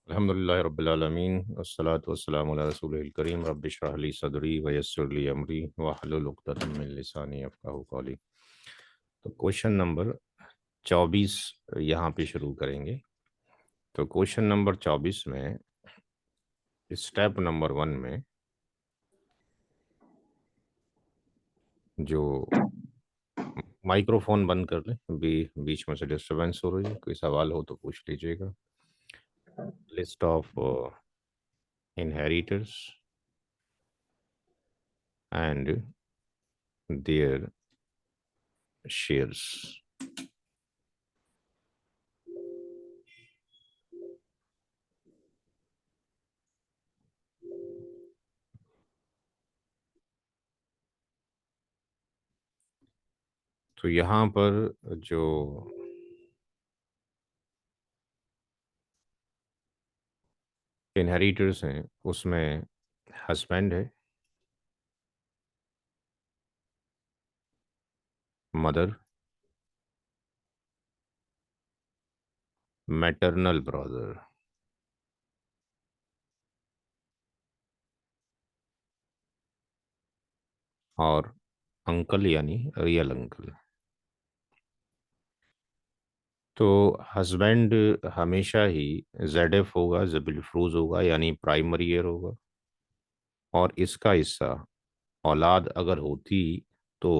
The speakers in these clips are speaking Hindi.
अल्हम्दुलिल्लाहि रब्बिल आलमीन वस्सलातु वस्सलामु अला रसूलिल करीम रब्बि इश्रह ली सदरी व यस्सिर ली अमरी वहलुल उक़दतम मिन लिसानी यफ़क़हू क़ौली। तो क्वेश्चन नंबर 24 यहाँ पे शुरू करेंगे। तो क्वेश्चन नंबर 24 में स्टेप नंबर 1 में जो माइक्रोफोन बंद कर लें, बीच में से डिस्टरबेंस हो रही है, कोई सवाल हो तो पूछ लीजिएगा। List of inheritors and there shares. तो यहाँ पर जो इनहेरिटर्स हैं उसमें हस्बैंड है, मदर, मैटरनल ब्रदर और अंकल यानी रियल अंकल। तो हस्बैंड हमेशा ही जेड एफ होगा, ज़बिलफ्रूज होगा यानी प्राइमरी ईयर होगा, और इसका हिस्सा औलाद अगर होती तो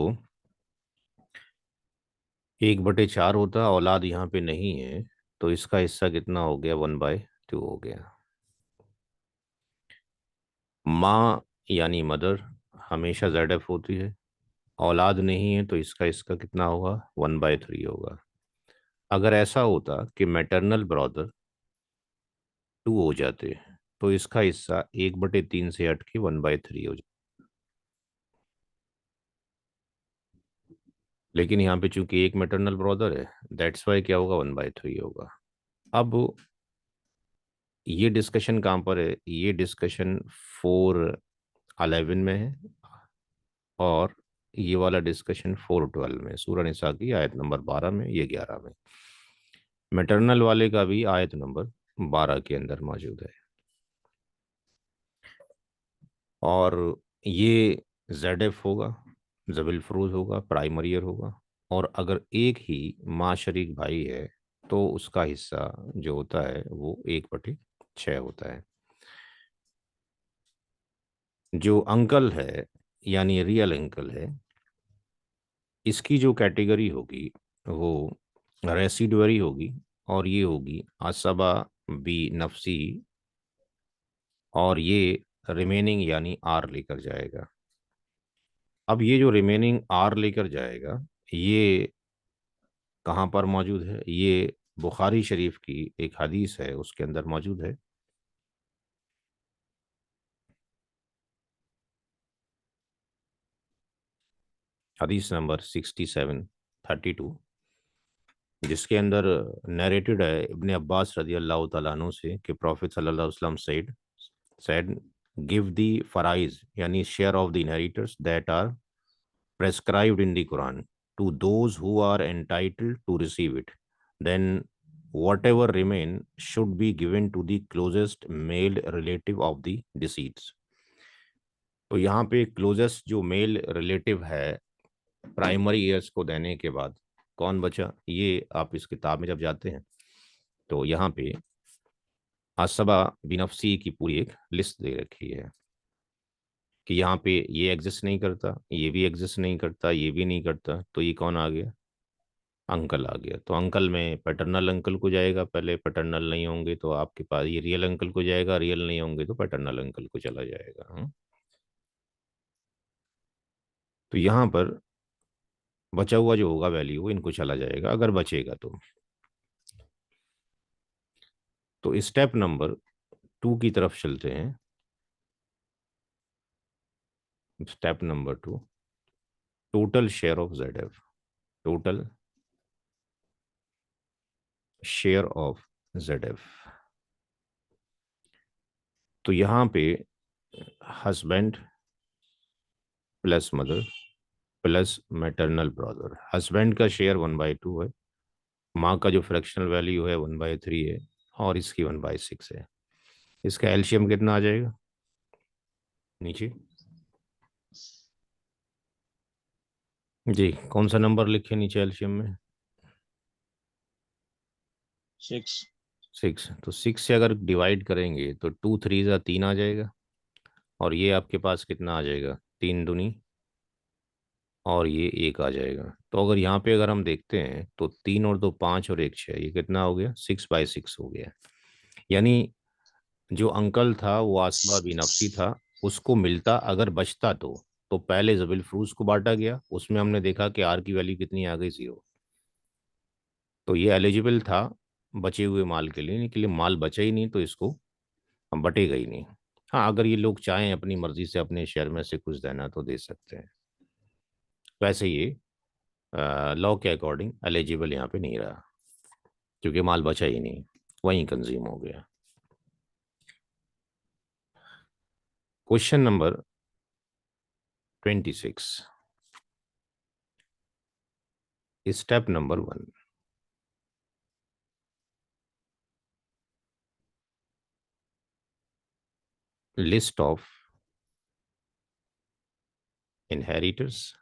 1/4 होता। औलाद यहाँ पे नहीं है तो इसका हिस्सा कितना हो गया, 1/2 हो गया। माँ यानी मदर हमेशा जेड एफ होती है, औलाद नहीं है तो इसका इसका कितना होगा, 1/3 होगा। अगर ऐसा होता कि मैटरनल ब्रदर 2 हो जाते तो इसका हिस्सा 1/3 से हट के 1/3 हो जाता। लेकिन यहाँ पे चूंकि एक मैटरनल ब्रदर है, दैट्स वाई क्या होगा, 1/3 होगा। अब ये डिस्कशन कहाँ पर है, ये डिस्कशन 4:11 में है, और ये वाला डिस्कशन 4:12 में, सूरह निसा की आयत नंबर 12 में, ये 11 में। मैटरनल वाले का भी आयत नंबर 12 के अंदर मौजूद है। और ये जेड एफ होगा, जबिल फरूज होगा, प्राइमरी ईयर होगा, और अगर एक ही माँ शरीक भाई है तो उसका हिस्सा जो होता है वो 1/6 होता है। जो अंकल है यानी रियल अंकल है, इसकी जो कैटेगरी होगी वो रेसिडुअरी होगी, और ये होगी असबा बी नफसी, और ये रिमेनिंग यानी आर लेकर जाएगा। अब ये जो रिमेनिंग आर लेकर जाएगा, ये कहाँ पर मौजूद है, ये बुखारी शरीफ की एक हदीस है उसके अंदर मौजूद है। हदीस नंबर 6732, जिसके अंदर नरेटेड है इब्ने अब्बास रदी अल्लाह तआला अन्हु से कि प्रॉफिट सल्लल्लाहु अलैहि वसल्लम said give the फराइज यानी share of the inheritors that are prescribed in the Quran to those who are entitled to receive it, then whatever remain should be given to the closest male relative of the deceased। तो यहाँ पे क्लोजेस्ट जो मेल रिलेटिव है प्राइमरी ईयर्स को देने के बाद कौन बचा, ये आप इस किताब में जब जाते हैं तो यहाँ पे असबा बिनफसी की पूरी एक लिस्ट दे रखी है कि यहाँ पे ये एग्जिस्ट नहीं करता, ये भी एग्जिस्ट नहीं करता, ये भी नहीं करता, तो ये कौन आ गया, अंकल आ गया। तो अंकल में पैटर्नल अंकल को जाएगा, पहले पैटर्नल नहीं होंगे तो आपके पास ये रियल अंकल को जाएगा, रियल नहीं होंगे तो पैटर्नल अंकल को चला जाएगा। तो यहाँ पर बचा हुआ जो होगा वैल्यू इनको चला जाएगा अगर बचेगा तो स्टेप नंबर 2 की तरफ चलते हैं। Step number 2, total share of Z F. Total share of Z F. तो यहाँ पे husband plus mother plus maternal brother. Husband का शेयर 1/2 है, माँ का जो फ्रैक्शनल वैल्यू है 1/3 है, और इसकी 1/6 है। इसका एलसीएम कितना आ जाएगा नीचे? जी, कौन सा नंबर लिखे नीचे एलसीएम में? 6। 6। तो 6 से अगर डिवाइड करेंगे तो 2 3 जा 3 आ जाएगा, और ये आपके पास कितना आ जाएगा, 3 दूनी, और ये 1 आ जाएगा। तो अगर यहाँ पे अगर हम देखते हैं तो 3 और 2 5 और 1 6, ये कितना हो गया, 6/6 हो गया। यानी जो अंकल था वो आसबा बिन नफसी था, उसको मिलता अगर बचता तो पहले जबिल फ्रूज को बांटा गया, उसमें हमने देखा कि आर की वैल्यू कितनी आ गई, 0। तो ये एलिजिबल था बचे हुए माल के लिए, लेकिन माल बचा ही नहीं तो इसको बटेगा ही नहीं। हाँ, अगर ये लोग चाहें अपनी मर्जी से अपने शेयर में से कुछ देना तो दे सकते हैं। वैसे ये लॉ के अकॉर्डिंग एलिजिबल यहाँ पे नहीं रहा, क्योंकि माल बचा ही नहीं, वहीं कंज्यूम हो गया। Question number 26, step number 1, list of inheritors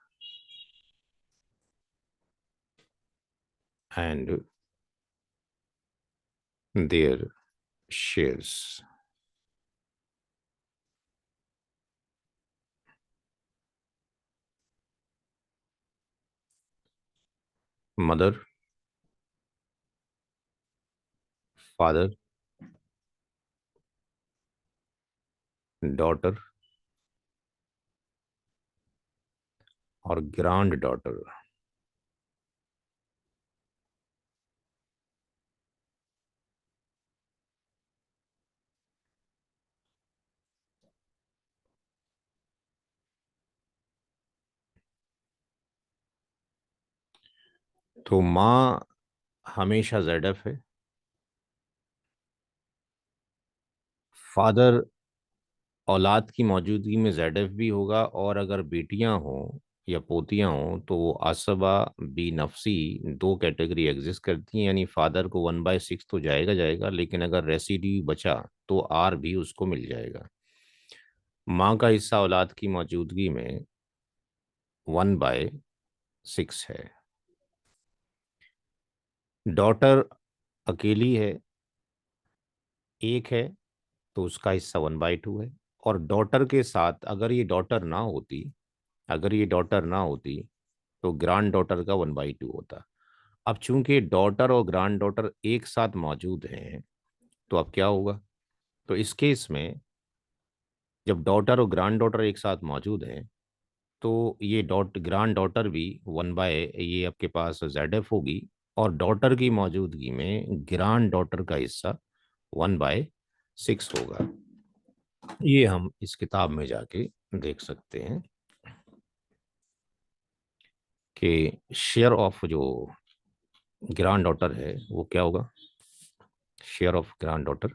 and their shares. Mother, father, daughter और ग्रांड डॉटर। तो माँ हमेशा ZF है, फादर औलाद की मौजूदगी में ZF भी होगा, और अगर बेटियां हों या पोतियां हों तो वो आसबा बी नफसी, दो कैटेगरी एग्जिस्ट करती हैं, यानी फादर को 1/6 तो जाएगा जाएगा, लेकिन अगर रेसिड्यू बचा तो आर भी उसको मिल जाएगा। माँ का हिस्सा औलाद की मौजूदगी में 1/6 है। डॉटर अकेली है, एक है, तो उसका हिस्सा 1/2 है। और डॉटर के साथ अगर ये डॉटर ना होती तो ग्रांड डॉटर का 1/2 होता। अब चूंकि डॉटर और ग्रांड डॉटर एक साथ मौजूद हैं, तो अब क्या होगा? तो इस केस में जब डॉटर और ग्रांड डॉटर एक साथ मौजूद हैं, तो ये ग्रांड डॉटर भी ये आपके पास ZF होगी, और डॉटर की मौजूदगी में ग्रांड डॉटर का हिस्सा 1/6 होगा। ये हम इस किताब में जाके देख सकते हैं कि शेयर ऑफ जो ग्रांड डॉटर है वो क्या होगा, शेयर ऑफ ग्रांड डॉटर।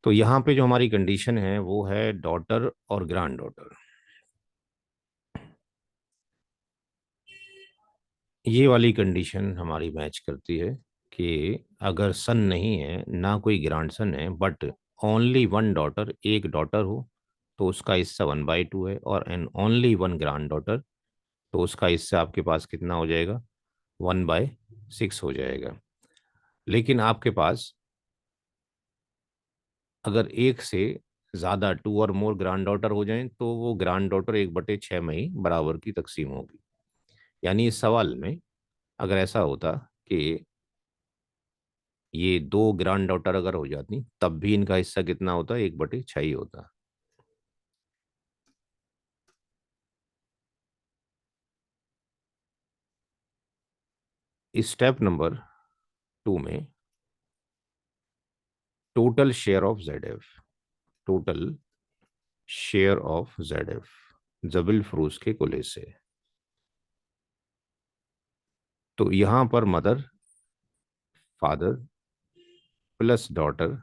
तो यहाँ पे जो हमारी कंडीशन है वो है डॉटर और ग्रांड डॉटर। ये वाली कंडीशन हमारी मैच करती है कि अगर सन नहीं है, ना कोई ग्रांड सन है, बट ओनली वन डॉटर, एक डॉटर हो, तो उसका हिस्सा 1/2 है, और an only one granddaughter, तो उसका हिस्सा आपके पास कितना हो जाएगा, 1/6 हो जाएगा। लेकिन आपके पास अगर एक से ज़्यादा 2 और मोर ग्रांड डॉटर हो जाएं तो वो ग्रांड डॉटर 1/6 में ही बराबर की तकसीम होगी। यानी इस सवाल में अगर ऐसा होता कि ये 2 ग्रांड डॉटर अगर हो जाती तब भी इनका हिस्सा कितना होता, 1/6 ही होता। स्टेप नंबर 2 में total share of ZF, total share of ZF जबिल फरूज के कुल से। तो यहां पर mother, father plus daughter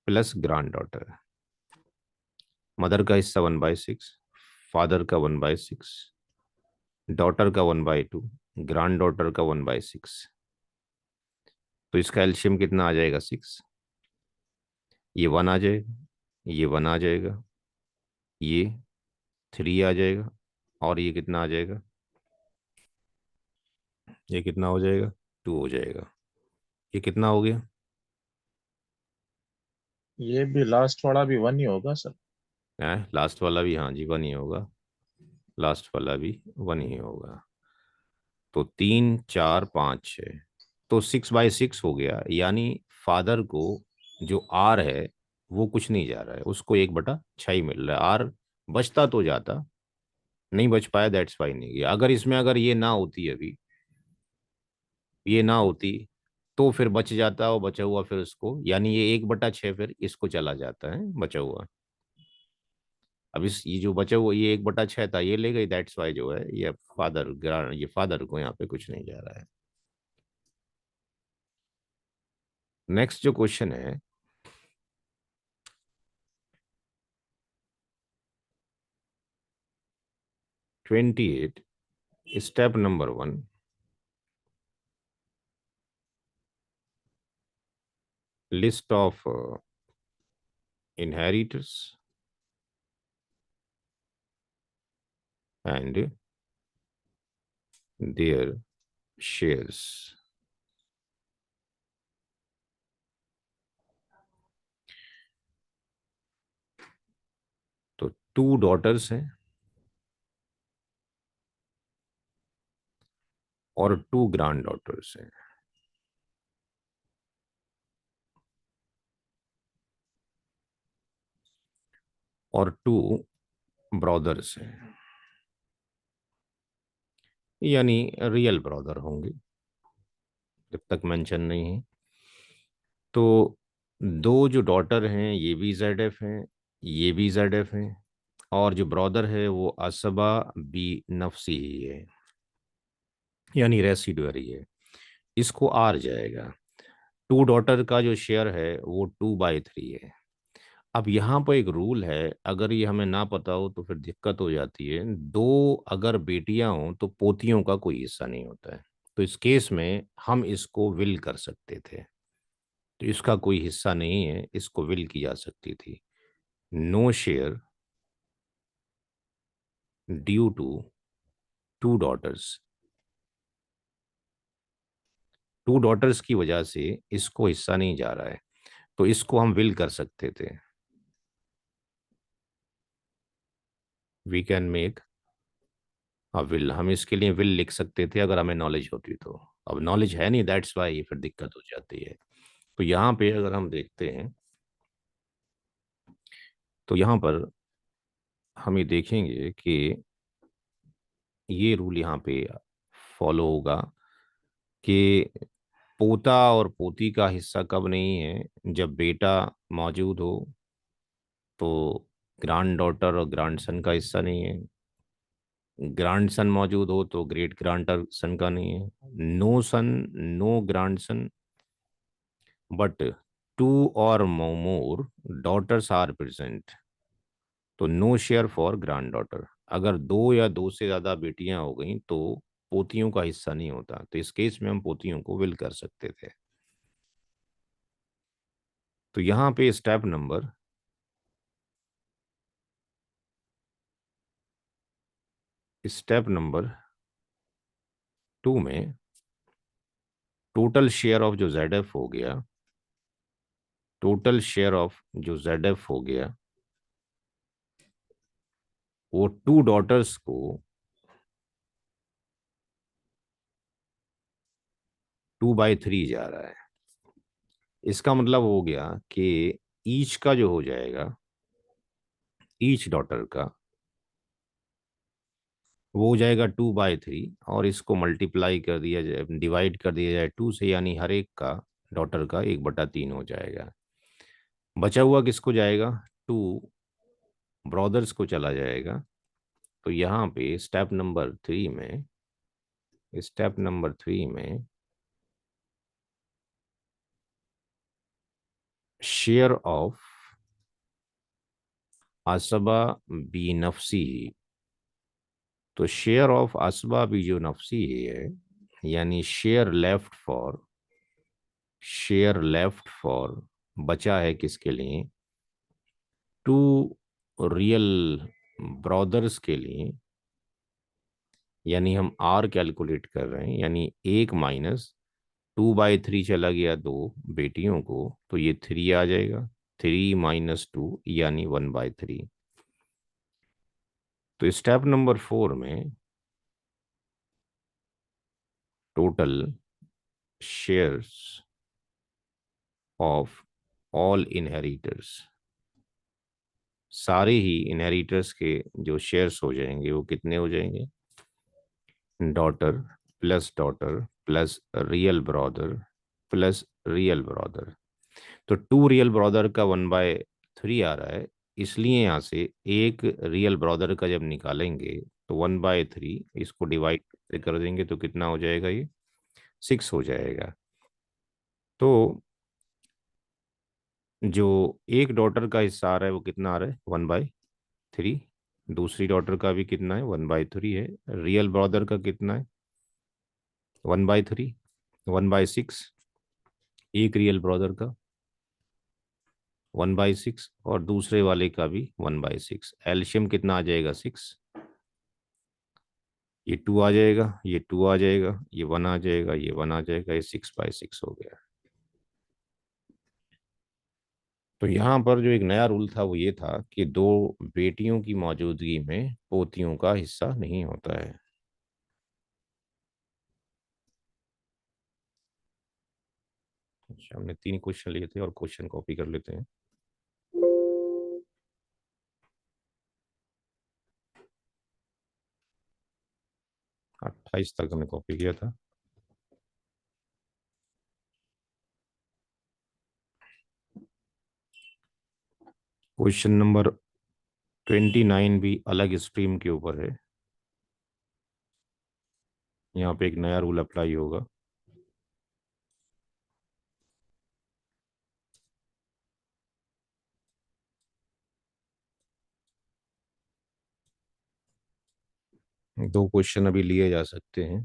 plus grand daughter. Mother का हिस्सा 1/6, फादर का 1/6, डॉटर का 1/2, ग्रैंड डॉटर का 1/6, तो इसका एलसीएम कितना आ जाएगा? 6। ये 1 आ जाएगा, ये 1 आ जाएगा, ये 3 आ जाएगा, और ये कितना आ जाएगा? ये कितना हो जाएगा? 2 हो जाएगा। ये कितना हो गया? ये भी लास्ट वाला भी 1 ही होगा सर। है लास्ट वाला भी, हाँ जी 1 ही होगा, लास्ट वाला भी 1 ही होगा। तो 3 4 5 6, तो 6/6 हो गया, यानी फादर को जो आर है वो कुछ नहीं जा रहा है, उसको 1/6 ही मिल रहा है। आर बचता तो जाता, नहीं बच पाया, दैट्स वाई नहीं गया। अगर इसमें अगर ये ना होती, अभी ये ना होती, तो फिर बच जाता, और बचा हुआ फिर उसको, यानी ये 1/6 फिर इसको चला जाता है बचा हुआ। अब इस ये जो बचा हुआ, ये 1/6 था, ये ले गई, दैट्स वाई जो है ये फादर, ये फादर को यहाँ पे कुछ नहीं जा रहा है। नेक्स्ट जो क्वेश्चन है, 28, step number 1, list of inheritors and their shares। तो 2 डॉटर्स हैं और 2 ग्रैंड डॉटर्स हैं, और 2 ब्रदर्स हैं, यानी रियल ब्रदर होंगे, जब तक मेंशन नहीं है। तो 2 जो डॉटर हैं ये भी ZF हैं, ये भी ZF हैं, और जो ब्रदर है वो असबा बी नफसी ही है, यानी रेसिडुअरी है, इसको आर जाएगा। 2 डॉटर का जो शेयर है वो 2/3 है। अब यहाँ पर एक रूल है, अगर ये हमें ना पता हो तो फिर दिक्कत हो जाती है। 2 अगर बेटियां हों तो पोतियों का कोई हिस्सा नहीं होता है, तो इस केस में हम इसको विल कर सकते थे, तो इसका कोई हिस्सा नहीं है, इसको विल की जा सकती थी। No share due to 2 daughters, 2 daughters की वजह से इसको हिस्सा नहीं जा रहा है, तो इसको हम विल कर सकते थे। We can make a will, हम इसके लिए विल लिख सकते थे अगर हमें नॉलेज होती तो। अब नॉलेज है नहीं, दैट्स वाई फिर दिक्कत हो जाती है। तो यहाँ पे अगर हम देखते हैं, तो यहाँ पर हम ये देखेंगे कि ये रूल यहाँ पे फॉलो होगा कि पोता और पोती का हिस्सा कब नहीं है? जब बेटा मौजूद हो तो ग्रैंड डॉटर और ग्रैंड सन का हिस्सा नहीं है, ग्रैंड सन मौजूद हो तो ग्रेट ग्रैंड सन का नहीं है। No son, no grandson, but 2 और मोर डॉटर्स आर प्रेजेंट, तो no share for granddaughter. अगर 2 या 2 से ज्यादा बेटियां हो गई तो पोतियों का हिस्सा नहीं होता, तो इस केस में हम पोतियों को विल कर सकते थे। तो यहाँ पे स्टेप नंबर 2 में टोटल शेयर ऑफ जो ZF हो गया, टोटल शेयर ऑफ जो ZF हो गया, वो 2 डॉटर्स को 2/3 जा रहा है। इसका मतलब हो गया कि ईच का जो हो जाएगा, ईच डॉटर का वो हो जाएगा 2/3, और इसको मल्टीप्लाई कर दिया जाए, डिवाइड कर दिया जाए 2 से, यानी हर एक का डॉटर का 1/3 हो जाएगा। बचा हुआ किसको जाएगा? 2 ब्रदर्स को चला जाएगा। तो यहाँ पे स्टेप नंबर 3 में शेयर ऑफ असबा बी नफसी, तो शेयर ऑफ असबा बी जो नफसी है यानी शेयर लेफ्ट फॉर बचा है किसके लिए, टू रियल ब्रदर्स के लिए। यानी हम आर कैलकुलेट कर रहे हैं, यानी 1 - 2/3 चला गया दो बेटियों को, तो ये 3 आ जाएगा। 3 - 2 यानी 1/3। तो स्टेप नंबर 4 में total shares of all inheritors, सारे ही इनहेरिटर्स के जो शेयर्स हो जाएंगे वो कितने हो जाएंगे, daughter plus real brother plus real brother. तो 2 रियल ब्रदर का 1/3 आ रहा है, इसलिए यहाँ से एक रियल ब्रदर का जब निकालेंगे तो 1/3 इसको डिवाइड कर देंगे तो कितना हो जाएगा, ये 6 हो जाएगा। तो जो एक डॉटर का हिस्सा आ रहा है वो कितना आ रहा है, 1/3। दूसरी डॉटर का भी कितना है, 1/3 है। रियल ब्रदर का कितना है, 1/3, 1/6। एक रियल ब्रदर का 1/6 और दूसरे वाले का भी 1/6। एल्शियम कितना आ जाएगा, 6। ये 2 आ जाएगा, ये 2 आ जाएगा, ये 1 आ जाएगा, ये 1 आ जाएगा, ये 6/6 हो गया। तो यहाँ पर जो एक नया रूल था वो ये था कि दो बेटियों की मौजूदगी में पोतियों का हिस्सा नहीं होता है। अच्छा, हमने 3 क्वेश्चन लिए थे और क्वेश्चन कॉपी कर लेते हैं। अट्ठाईस तक हमने कॉपी किया था। क्वेश्चन नंबर 29 भी अलग स्ट्रीम के ऊपर है। यहाँ पे एक नया रूल अप्लाई होगा। दो क्वेश्चन अभी लिए जा सकते हैं।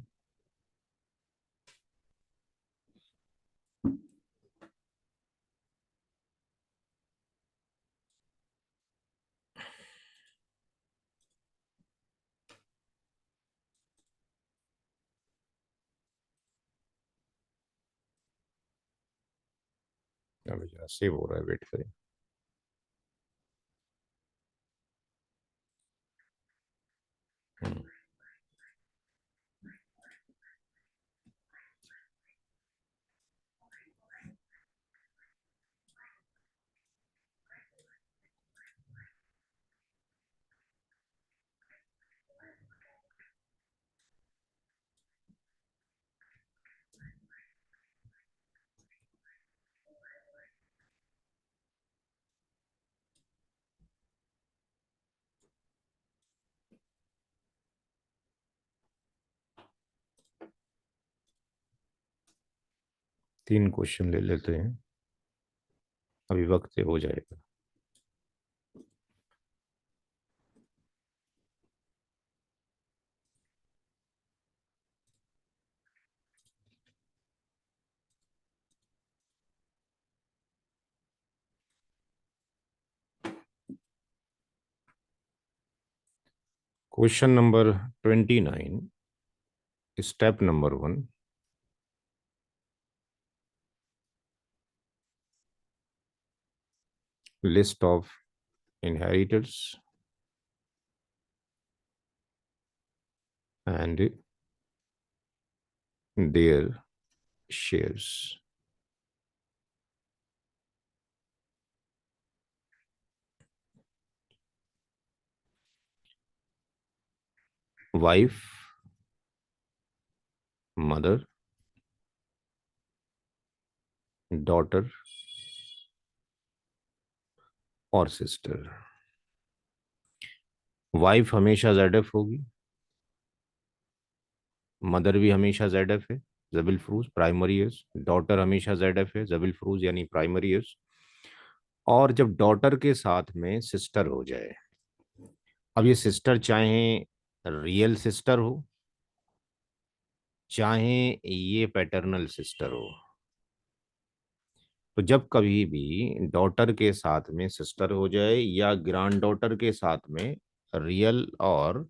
अभी जरा सेव हो रहा है, वेट करें। हम्म, 3 क्वेश्चन ले लेते हैं, अभी वक्त से हो जाएगा। Question number 29, step number 1, list of inheritors and there shares. Wife, mother, daughter और सिस्टर। वाइफ हमेशा ZF होगी, मदर भी हमेशा ZF है, जबिल फ्रूज प्राइमरी एज। डॉटर हमेशा ZF है, जबिल फ्रूज यानी प्राइमरी एज। और जब डॉटर के साथ में सिस्टर हो जाए, अब ये सिस्टर चाहे रियल सिस्टर हो चाहे ये पैटर्नल सिस्टर हो। तो जब कभी भी डॉटर के साथ में सिस्टर हो जाए या ग्रैंड डॉटर के साथ में रियल और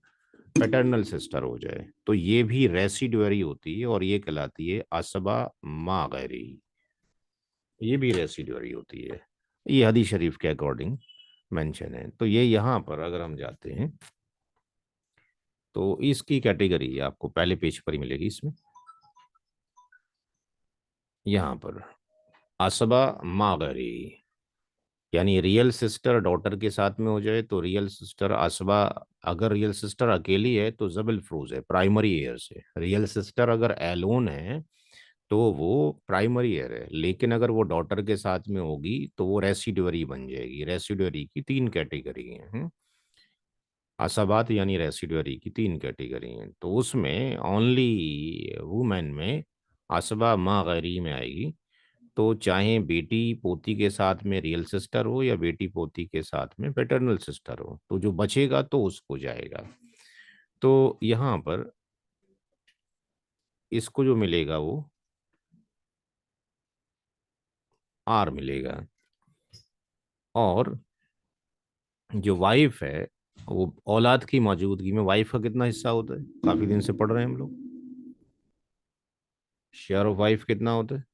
पैटर्नल सिस्टर हो जाए तो ये भी रेसिडुअरी होती है और ये कहलाती है असबा मागरी। ये भी रेसिडुअरी होती है। ये हदीस शरीफ के अकॉर्डिंग मेंशन है। तो ये यहाँ पर अगर हम जाते हैं तो इसकी कैटेगरी आपको पहले पेज पर ही मिलेगी इसमें। यहाँ पर असबा मागरी यानी रियल सिस्टर डॉटर के साथ में हो जाए तो रियल सिस्टर असबा। अगर रियल सिस्टर अकेली है तो जबल फ्रूज है, प्राइमरी एयर से। रियल सिस्टर अगर एलोन है तो वो प्राइमरी एयर है, लेकिन अगर वो डॉटर के साथ में होगी तो वो रेसिडुअरी बन जाएगी। रेसिडुअरी की तीन कैटेगरी हैं। असबात यानी रेसिडुअरी की तीन कैटेगरी हैं, तो उसमें ओनली वुमेन में असबा माँ गैरी में आएगी। तो चाहे बेटी पोती के साथ में रियल सिस्टर हो या बेटी पोती के साथ में पैटर्नल सिस्टर हो, तो जो बचेगा तो उसको जाएगा। तो यहाँ पर इसको जो मिलेगा वो आर मिलेगा। और जो वाइफ है वो औलाद की मौजूदगी में वाइफ का कितना हिस्सा होता है, काफी दिन से पढ़ रहे हैं हम लोग। शेयर ऑफ वाइफ कितना होता है?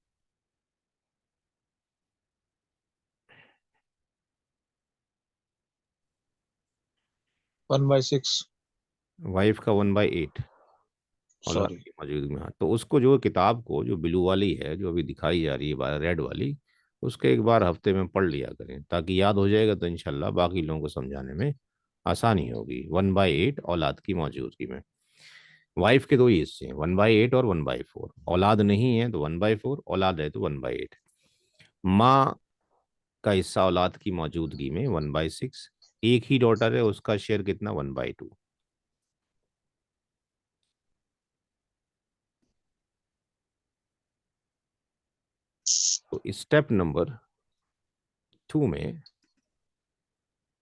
1/6। वाइफ का 1/8 औलाद सॉरी। की मौजूदगी में। हाँ, तो उसको जो किताब को जो ब्लू वाली है जो अभी दिखाई जा रही है रेड वाली, उसके एक बार हफ्ते में पढ़ लिया करें ताकि याद हो जाएगा, तो इंशाल्लाह बाकी लोगों को समझाने में आसानी होगी। 1/8 औलाद की मौजूदगी में। वाइफ के दो ही हिस्से हैं, 1/8 और 1/4। औलाद नहीं है तो 1/4, औलाद है तो 1/8। माँ का हिस्सा औलाद की मौजूदगी में 1/6। एक ही डॉटर है, उसका शेयर कितना, 1/2। तो स्टेप नंबर 2 में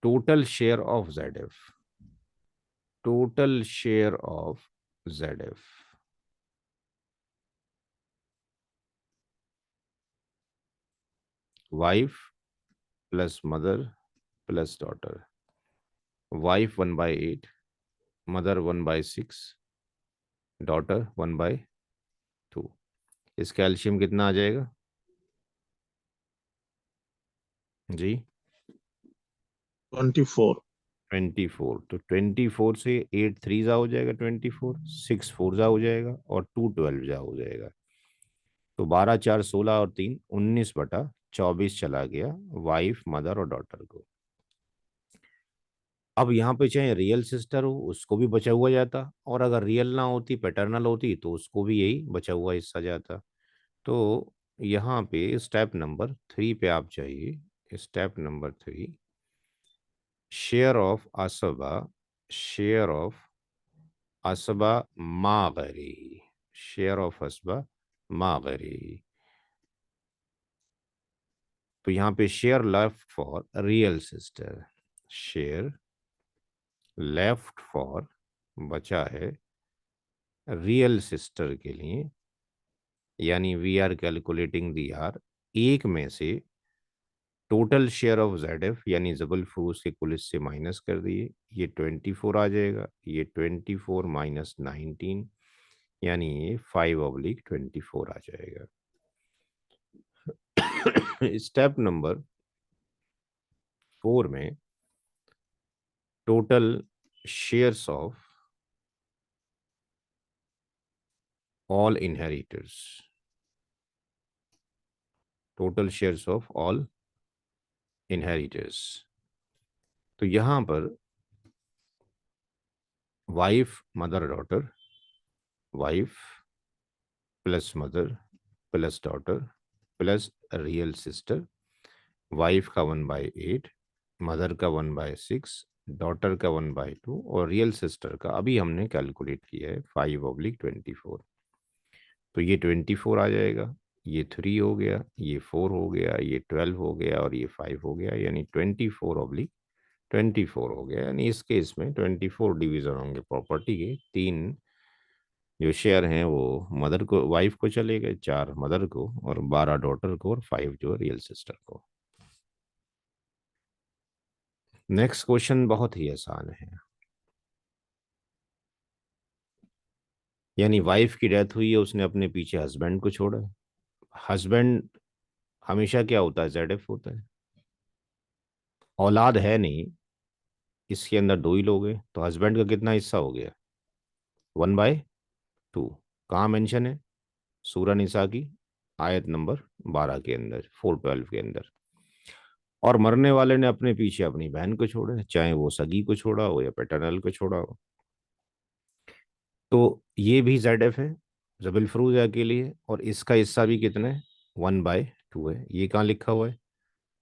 total share of Z F. Total share of Z F. Wife plus mother plus daughter. Wife 1/8, mother 1/6, daughter 1/2। इसका एल्शियम कितना आ जाएगा जी? 24। 24। तो 24 से 8 3 जा हो जाएगा, 24 6 4 जा हो जाएगा और 2 12 जा हो जाएगा। तो 12 4 16 और 3 19/24 चला गया वाइफ मदर और डॉटर को। अब यहाँ पे चाहे रियल सिस्टर हो उसको भी बचा हुआ जाता, और अगर रियल ना होती पैटर्नल होती तो उसको भी यही बचा हुआ हिस्सा जाता। तो यहाँ पे स्टेप नंबर 3 पे आप चाहिए। स्टेप नंबर 3, शेयर ऑफ असबा। शेयर ऑफ असबा मागरी। शेयर ऑफ असबा मागरी। तो यहाँ पे share left for real sister. Share left for बचा है रियल सिस्टर के लिए, यानी we are calculating the R. एक में से total share of Z F यानी जबल फ्रूज के कुल से माइनस कर दिए, ये 24 आ जाएगा। ये 24 माइनस 19 यानी ये 5/24 आ जाएगा। स्टेप नंबर 4 में total shares of all inheritors. Total shares of all inheritors. तो यहां पर wife mother daughter, wife plus mother plus daughter plus real sister. Wife का 1/8, मदर का 1/6, डॉटर का 1/2 और रियल सिस्टर का अभी हमने कैलकुलेट किया है 5/24। तो ये 24 आ जाएगा, ये 3 हो गया, ये 4 हो गया, ये 12 हो गया और ये 5 हो गया, यानी 24/24 हो गया। यानी इस केस में 24 डिवीजन होंगे प्रॉपर्टी के, 3 जो शेयर हैं वो मदर को, वाइफ को चले गए, 4 मदर को और 12 डॉटर को और 5 जो रियल सिस्टर को। नेक्स्ट क्वेश्चन बहुत ही आसान है। यानी वाइफ की डेथ हुई है, उसने अपने पीछे हस्बैंड को छोड़ा। हस्बैंड हमेशा क्या होता है, जेडएफ होता है। औलाद है नहीं, इसके अंदर 2 ही लोग हैं, तो हस्बैंड का कितना हिस्सा हो गया, 1/2। कहाँ मेंशन है, सूरह निसा की आयत नंबर 12 के अंदर, 4:12 के अंदर। और मरने वाले ने अपने पीछे अपनी बहन को छोड़ा है, चाहे वो सगी को छोड़ा हो या पैटर्नल को छोड़ा हो। तो ये भी जेड एफ है, जबिल फरूज है के लिए, और इसका हिस्सा भी कितना है, 1/2 है। ये कहाँ लिखा हुआ है,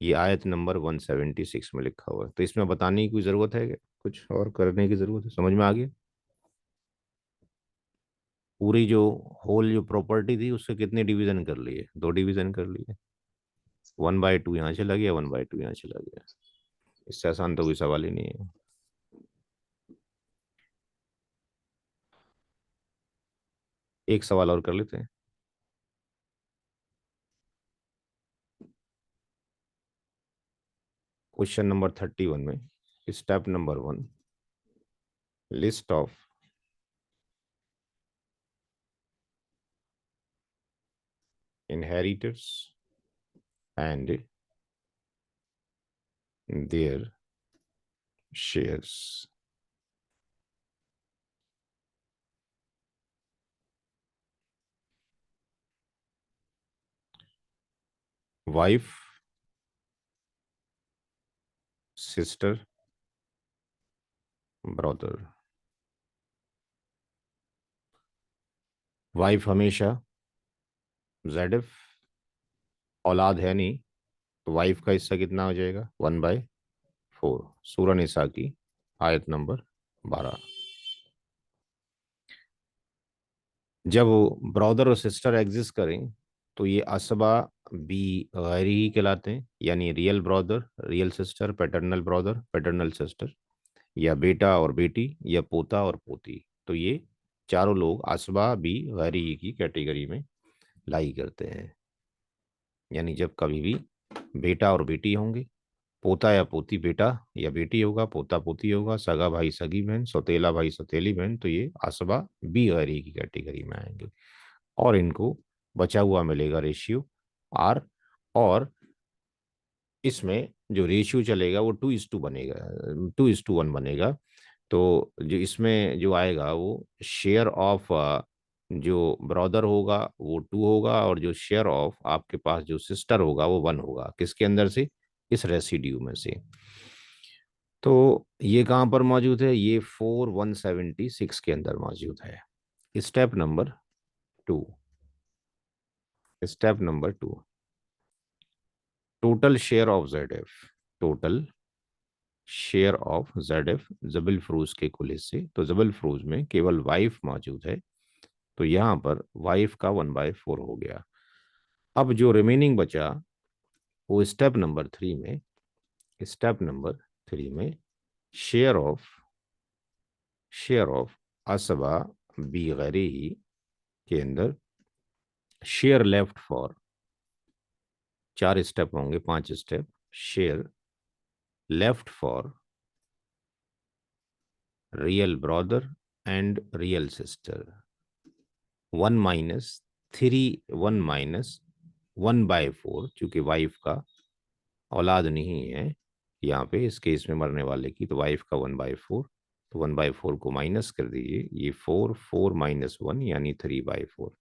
ये आयत नंबर 176 में लिखा हुआ है। तो इसमें बताने की कोई ज़रूरत है क्या, कुछ और करने की ज़रूरत है, समझ में आ गया। पूरी जो होल जो प्रॉपर्टी थी उससे कितने डिवीजन कर लिए, 2 डिवीजन कर लिए। 1/2 यहाँ चला गया, 1/2 यहाँ चला गया। इससे आसान तो कोई सवाल ही नहीं है। एक सवाल और कर लेते हैं। क्वेश्चन नंबर 31 में step number 1, list of inheritors and their shares. Wife, sister, brother. Wife हमेशा जेडएफ, औलाद है नहीं, तो वाइफ का हिस्सा कितना हो जाएगा, 1/4। सूरह निसा की आयत नंबर 12। जब ब्रदर और सिस्टर एग्जिस्ट करें तो ये असबा बी गैरी ही कहलाते हैं, यानी real brother, real sister, paternal brother, paternal sister, या बेटा और बेटी, या पोता और पोती। तो ये चारों लोग असबा बी गैरी की कैटेगरी में लाई करते हैं। यानी जब कभी भी बेटा और बेटी होंगे, पोता या पोती बेटा या बेटी होगा, पोता पोती होगा, सगा भाई सगी बहन, सौतेला भाई सौतेली बहन, तो ये असबा बी गैरी की कैटेगरी में आएंगे। और इनको बचा हुआ मिलेगा रेशियो आर। और इसमें जो रेशियो चलेगा वो 2:2 बनेगा, 2:1 बनेगा। तो जो इसमें जो आएगा वो शेयर ऑफ जो ब्रदर होगा वो 2 होगा, और जो शेयर ऑफ आपके पास जो सिस्टर होगा वो 1 होगा। किसके अंदर से, इस रेसिड्यू में से। तो ये कहाँ पर मौजूद है, ये 4176 के अंदर मौजूद है। Step number 2, step number 2, total share of Z F, total share of Z F जबिल फरूज के कुल हिस्से। तो जबिल फरूज में केवल वाइफ मौजूद है, तो यहाँ पर वाइफ का 1/4 हो गया। अब जो रिमेनिंग बचा वो स्टेप नंबर 3 में, स्टेप नंबर 3 में शेयर ऑफ असबा बी गैरी के अंदर शेयर लेफ्ट फॉर, 4 स्टेप होंगे, 5 step. Share left for real brother and real sister, 1 - 1 - 1/4, चूंकि वाइफ का औलाद नहीं है यहाँ पे इस केस में मरने वाले की, तो वाइफ का 1/4। तो 1/4 को माइनस कर दीजिए, ये 4 - 1 यानी 3/4।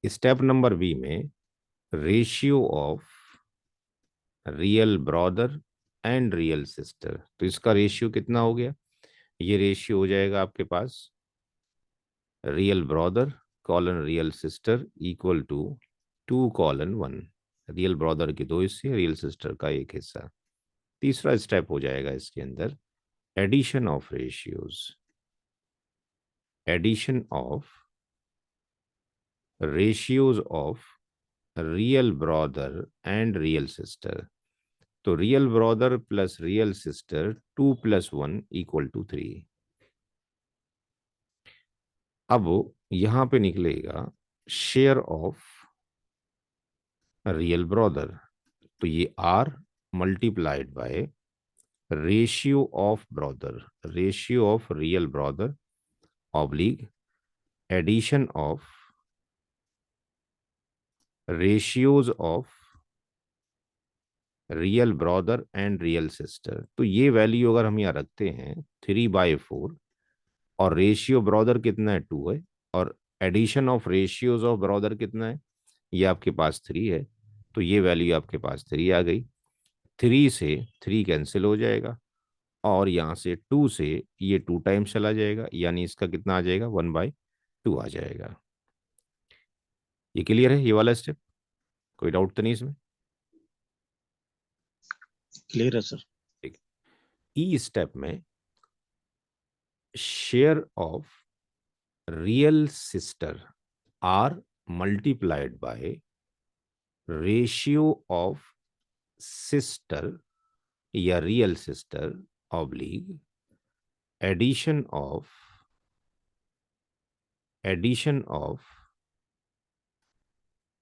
स्टेप नंबर बी में ratio of real brother and real sister, तो इसका रेशियो कितना हो गया, ये रेशियो हो जाएगा आपके पास real brother colon real sister equal to 2:1। Real brother के 2 हिस्से, रियल सिस्टर का 1 हिस्सा। तीसरा स्टेप हो जाएगा इसके अंदर addition of ratios, addition of ratios of real brother and real sister. तो real brother plus real sister 2 + 1 = 3। अब यहां पे निकलेगा शेयर ऑफ रियल ब्रदर, तो ये are multiplied by ratio of brother, ratio of real brother oblique addition of ratios of real brother and real sister. तो ये वैल्यू अगर हम यहाँ रखते हैं 3/4, और रेशियो ब्रदर कितना है 2 है, और addition of ratios of brother कितना है, ये आपके पास 3 है, तो ये वैल्यू आपके पास 3 आ गई। 3 से 3 कैंसिल हो जाएगा, और यहाँ से 2 से ये 2 टाइम्स चला जाएगा, यानी इसका कितना आ जाएगा 1/2 आ जाएगा। ये क्लियर है ये वाला स्टेप, कोई डाउट तो नहीं इसमें? क्लियर है सर। ठीक। ई स्टेप में share of real sister are multiplied by ratio of sister या real sister oblique addition of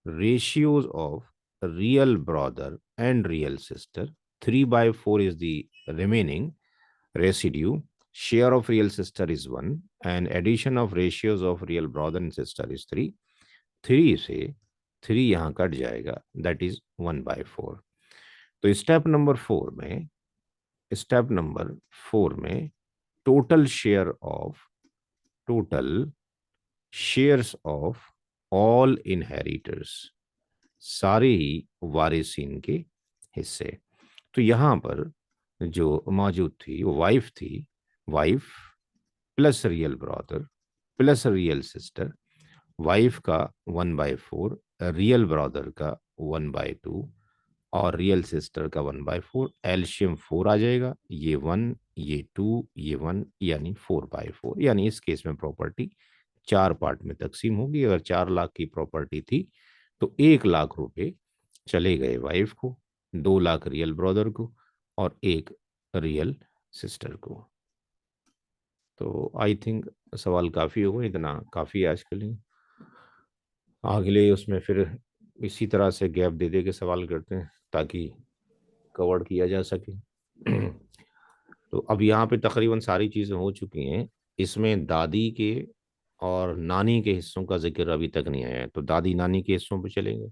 ratios of real brother and real sister. 3/4 is the remaining residue. Share of real sister is 1 and addition of ratios of real brother and sister is 3. 3 से 3 यहाँ कट जाएगा, that is 1/4. तो स्टेप नंबर 4 में total shares of all inheritors, सारे ही वारिसीन के हिस्से। तो यहां पर जो मौजूद थी वो wife plus real brother plus real sister, wife का 1/4, रियल ब्रदर का 1/2 और रियल सिस्टर का 1/4, एलशियम 4 आ जाएगा, ये 1 ये 2 ये 1, यानी 4/4। यानी इस केस में प्रॉपर्टी 4 पार्ट में तकसीम होगी। अगर 4 लाख की प्रॉपर्टी थी तो 1 लाख रुपए चले गए वाइफ को, 2 लाख रियल ब्रदर को और 1 रियल सिस्टर को। तो आई थिंक सवाल काफ़ी होगा, इतना काफ़ी है आज के लिए। अगले उसमें फिर इसी तरह से गैप दे दे के सवाल करते हैं ताकि कवर किया जा सके। तो अब यहाँ पे तकरीबन सारी चीज़ें हो चुकी हैं। इसमें दादी के और नानी के हिस्सों का जिक्र अभी तक नहीं आया है, तो दादी नानी के हिस्सों पे चलेंगे।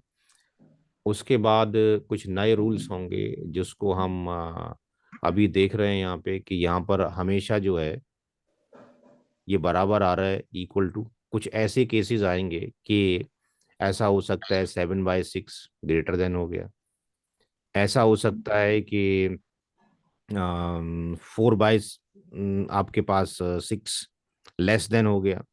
उसके बाद कुछ नए रूल्स होंगे जिसको हम अभी देख रहे हैं यहाँ पे, कि यहाँ पर हमेशा जो है ये बराबर आ रहा है, इक्वल टू। कुछ ऐसे केसेस आएंगे कि ऐसा हो सकता है 7/6 ग्रेटर देन हो गया, ऐसा हो सकता है कि 4/, आपके पास 6 लेस देन हो गया।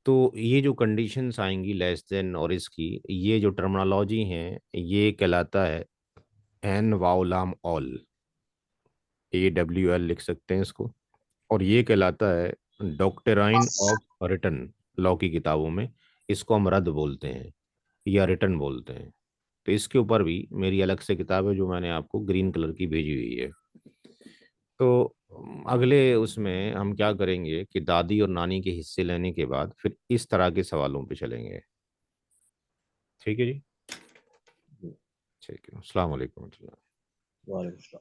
तो ये जो कंडीशंस आएंगी लेस देन और इसकी, ये जो टर्मिनोलॉजी है ये कहलाता है एन वाउलाम ऑल, AWL लिख सकते हैं इसको। और ये कहलाता है डॉक्टराइन ऑफ रिटर्न, लॉ की किताबों में इसको हम रद्द बोलते हैं या रिटर्न बोलते हैं। तो इसके ऊपर भी मेरी अलग से किताब है जो मैंने आपको ग्रीन कलर की भेजी हुई है। तो अगले उसमें हम क्या करेंगे कि दादी और नानी के हिस्से लेने के बाद फिर इस तरह के सवालों पे चलेंगे। ठीक है जी, ठीक है। अस्सलाम वालेकुम। वालेकुम।